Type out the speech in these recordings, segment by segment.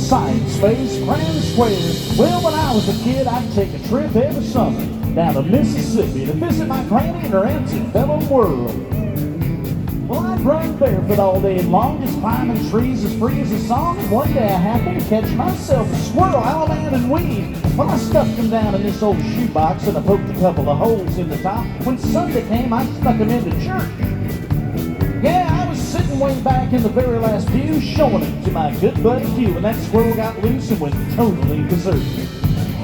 side space, grand square. Well, when I was a kid, I'd take a trip every summer down to Mississippi to visit my granny and her antebellum world. Well, I'd run barefoot all day long, just climbing trees as free as a song. And one day I happened to catch myself a squirrel, owlman, and weed. Well, I stuffed him down in this old shoebox and I poked a couple of holes in the top. When Sunday came, I stuck him into church. Yeah, I was sitting way back in the very last pew, showing it to my good buddy Q, and that squirrel got loose and went totally berserk.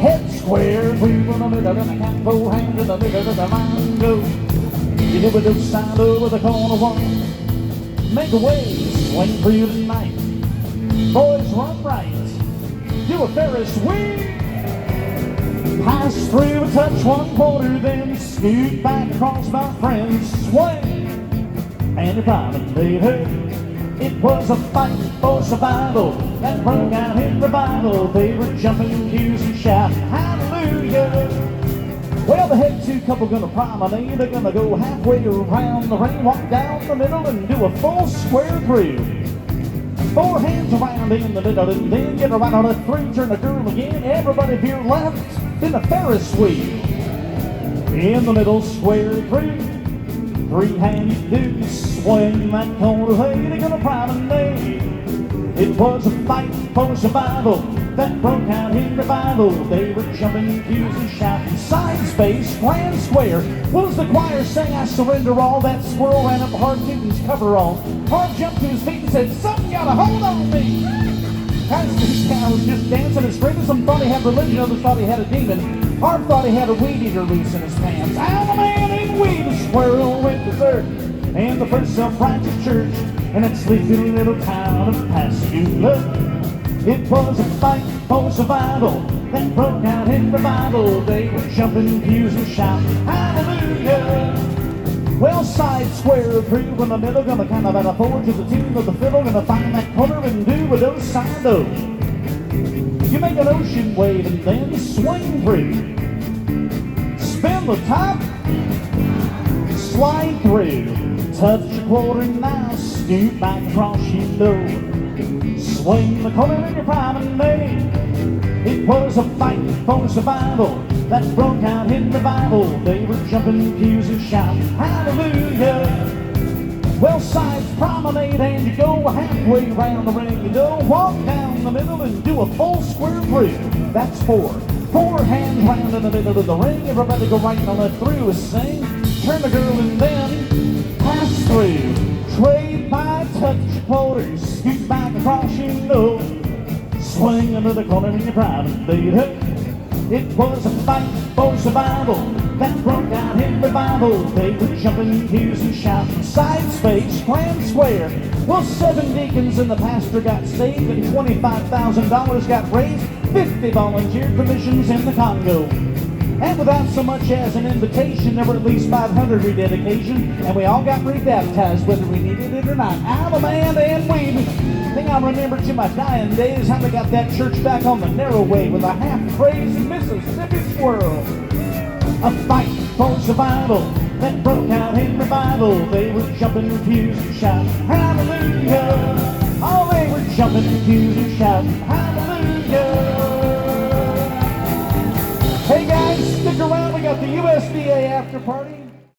Head square, through in the middle, and I got both hands in the middle of the mango. You never do side over the corner wall. Make a wave, swing for you tonight. Boys, run right, do a Ferris wheel. Pass through, touch 1/4, then scoot back across my friend's swing. And you're probably heard it was a fight for survival that broke out in revival. They were jumping cues and shouting hallelujah. Well, the head two couple gonna promenade. They're gonna go halfway around the ring, walk down the middle and do a full square through. 4 hands around in the middle and then get around on a 3, turn the girl again. Everybody veer left, then a Ferris wheel. In the middle, square through. 3 hands do swing that corner, hey, they're gonna promenade. It was a fight for survival that broke out in revival. They were jumping cues and shouting side space, grand square. Well, as the choir sang, I surrender all, that squirrel ran up Hard Newton's coverall. Hard jumped to his feet and said, "Something gotta hold on me." Guys, this guy was just dancing and screaming. Some thought he had religion, others thought he had a demon. Hard thought he had a weed eater loose in his pants. Owlman and weed, the squirrel went berserk. And the first self-righteous church in that sleepy little town of Pascagoula. It was a fight for survival that broke out in revival. They were jumping pews and shouting hallelujah. Well, side square through in the middle, gonna kind of add a 4 to the tune of the fiddle. Gonna find that corner and do a do side do. You make an ocean wave and then swing through. Spin the top, slide through. Touch a 1/4 now, scoot back across your door. Swing the corner in your promenade. It was a fight for survival that broke out in revival. They were jumping pews and shouting hallelujah. Well, sides promenade and you go halfway around the ring. You don't walk down the middle and do a full square through. That's 4. 4 hands round in the middle of the ring. Everybody go right and left through a sing. Turn the girl and then pass through. Trade by touch quarters. Scoot back across your nose. Swing into the corner in your private date. It was a fight for survival that broke out in revival. They were jumping pews and shouting side space, grand square. Well, 7 deacons and the pastor got saved and $25,000 got raised. 50 volunteered for missions in the Congo. And without so much as an invitation, there were at least 500 rededication, and we all got rebaptized whether we needed it or not. Owlman and weed. Thing I remember to my dying days, how they got that church back on the narrow way with a half-crazed Mississippi squirrel. A fight for survival that broke out in revival. They were jumping pews and shouting hallelujah. Oh, they were jumping pews and shouting hallelujah. Hey guys, stick around, we got the USDA after party.